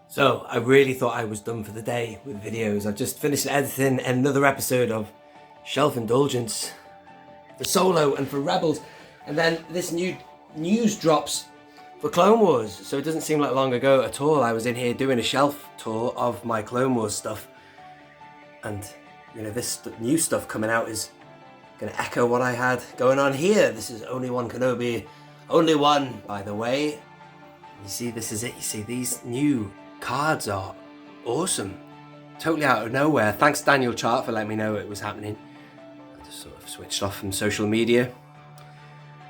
So I really thought I was done for the day with videos. I've just finished editing another episode of Shelf Indulgence for Solo and for Rebels, and then this new news drops for Clone Wars. So it doesn't seem like long ago at all. I was in here doing a shelf tour of my Clone Wars stuff, and you know, this new stuff coming out is going to echo what I had going on here. This is only One Kenobi, only one, by the way. You see, this is it. You see, these new cards are awesome. Totally out of nowhere. Thanks Daniel Chart for letting me know it was happening. I just sort of switched off from social media.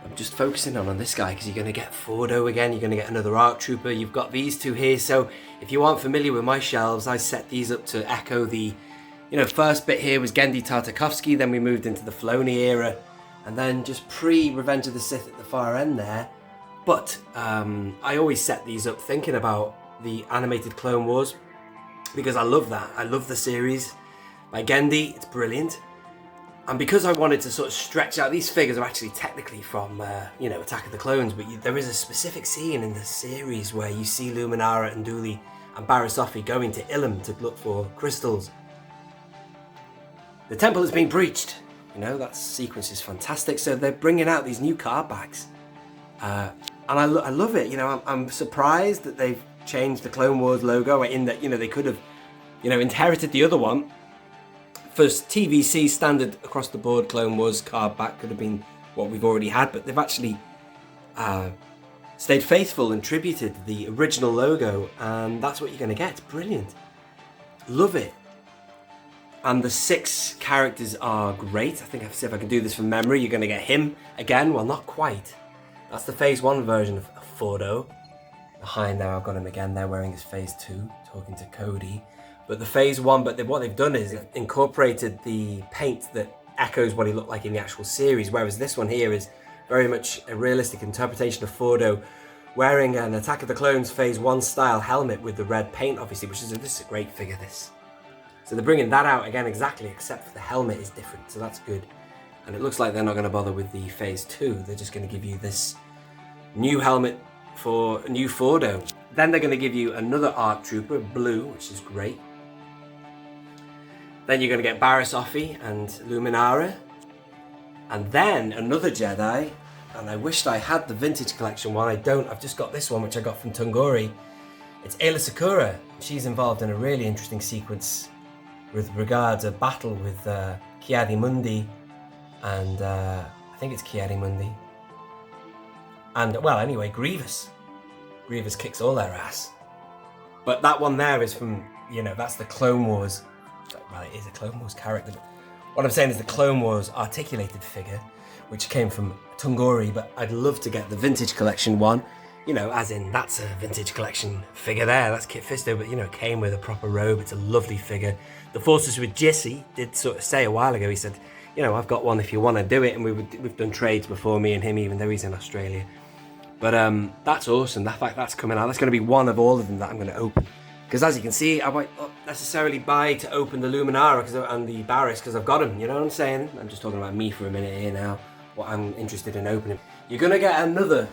I'm just focusing on this guy because you're going to get Fordo again. You're going to get another ARC Trooper. You've got these two here. So if you aren't familiar with my shelves, I set these up to echo the, first bit here was Genndy Tartakovsky. Then we moved into the Filoni era. And then just pre-Revenge of the Sith at the far end there. But I always set these up thinking about the animated Clone Wars, because I love that. I love the series by Genndy. It's brilliant. And because I wanted to sort of stretch out, these figures are actually technically from, Attack of the Clones, but there is a specific scene in the series where you see Luminara and Dooley and Barriss Offee going to Ilum to look for crystals. The temple has been breached. That sequence is fantastic. So they're bringing out these new card backs. And I love it. I'm surprised that they've changed the Clone Wars logo, in that, they could have, inherited the other one. For TVC standard across the board Clone Wars card back could have been what we've already had, but they've actually stayed faithful and tributed the original logo, and that's what you're going to get. It's brilliant. Love it. And the 6 characters are great. I think I've said if I can do this from memory, you're going to get him again. Well, not quite. That's the Phase 1 version of Fordo. Behind there, I've got him again there wearing his Phase 2, talking to Cody. But the Phase 1, what they've done is incorporated the paint that echoes what he looked like in the actual series, whereas this one here is very much a realistic interpretation of Fordo wearing an Attack of the Clones Phase 1 style helmet with the red paint, obviously, this is a great figure, this. So they're bringing that out again exactly, except for the helmet is different, so that's good. And it looks like they're not going to bother with the Phase 2. They're just going to give you this new helmet for a new Fordo. Then they're going to give you another ARC Trooper, blue, which is great. Then you're going to get Barriss Offee and Luminara. And then another Jedi. And I wished I had the Vintage Collection one. I don't. I've just got this one, which I got from Tungori. It's Aayla Secura. She's involved in a really interesting sequence with regards a battle with Ki-Adi-Mundi. And I think it's Ki-Adi-Mundi. And, well, anyway, Grievous. Grievous kicks all their ass. But that one there is from, that's the Clone Wars. Well, it is a Clone Wars character. But what I'm saying is the Clone Wars articulated figure, which came from Tungori. But I'd love to get the Vintage Collection one. As in, that's a Vintage Collection figure there. That's Kit Fisto, but, it came with a proper robe. It's a lovely figure. The Forces with Jesse did sort of say a while ago, he said, I've got one if you want to do it. And we've done trades before, me and him, even though he's in Australia. But that's awesome. The fact that's coming out, that's going to be one of all of them that I'm going to open. Because as you can see, I won't necessarily buy to open the Luminara and the Barriss because I've got them. You know what I'm saying? I'm just talking about me for a minute here now. What I'm interested in opening. You're going to get another.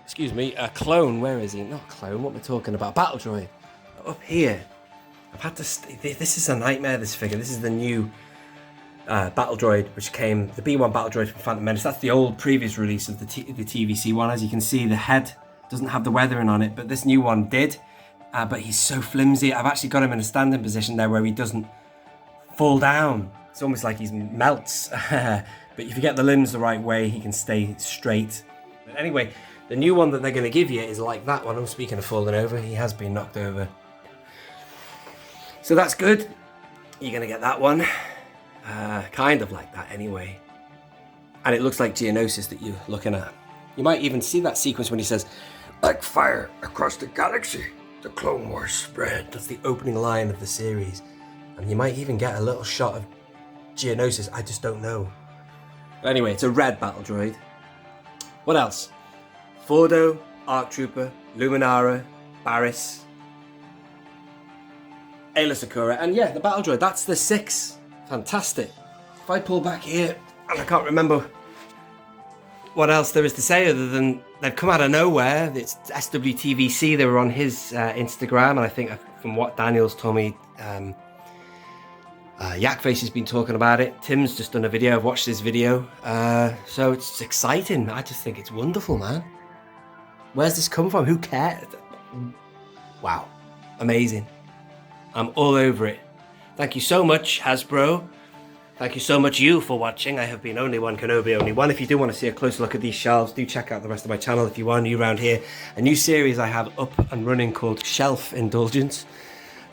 Excuse me, a clone. Where is he? Not a clone. What am I talking about? Battle droid. Up here. I've had to. This is a nightmare. This figure. This is the new. Battle droid, which came, the B1 battle droid from Phantom Menace. That's the old previous release of the TVC one. As you can see, the head doesn't have the weathering on it, but this new one did. But he's so flimsy. I've actually got him in a standing position there where he doesn't fall down. It's almost like he melts. But if you get the limbs the right way, he can stay straight. But anyway, the new one that they're going to give you is like that one. I'm speaking of falling over. He has been knocked over. So that's good. You're going to get that one. Kind of like that anyway. And it looks like Geonosis that you're looking at. You might even see that sequence when he says, "Like fire across the galaxy, the Clone Wars spread." That's the opening line of the series. And you might even get a little shot of Geonosis, I just don't know. But anyway, it's a red battle droid. What else? Fordo, ARC Trooper, Luminara, Barriss, Aayla Secura, and yeah, the battle droid. That's the 6. Fantastic. If I pull back here, and I can't remember what else there is to say other than they've come out of nowhere. It's SWTVC, they were on his Instagram, and I think from what Daniel's told me, Yakface has been talking about it. Tim's just done a video. I've watched this video. So it's exciting. I just think it's wonderful, man. Where's this come from? Who cares? Wow. Amazing. I'm all over it. Thank you so much, Hasbro. Thank you so much, you, for watching. I have been Only One Kenobi, Only One. If you do want to see a closer look at these shelves, do check out the rest of my channel if you are new around here. A new series I have up and running called Shelf Indulgence.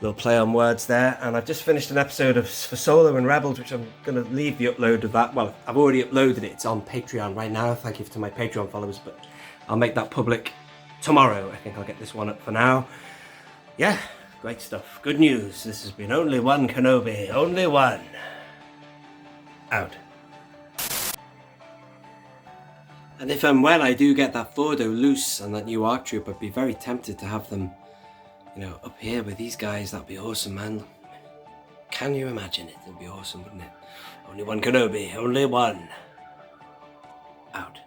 Little play on words there, and I've just finished an episode of For Solo and Rebels, which I'm going to leave the upload of that. Well, I've already uploaded it. It's on Patreon right now. Thank you to my Patreon followers, but I'll make that public tomorrow. I think I'll get this one up for now. Yeah, great stuff. Good news. This has been Only One Kenobi. Only one. Out. And if and when I do get that Fordo loose and that new ARC troop, I'd be very tempted to have them, you know, up here with these guys. That'd be awesome, man. Can you imagine it? It'd be awesome, wouldn't it? Only One Kenobi, only one. Out.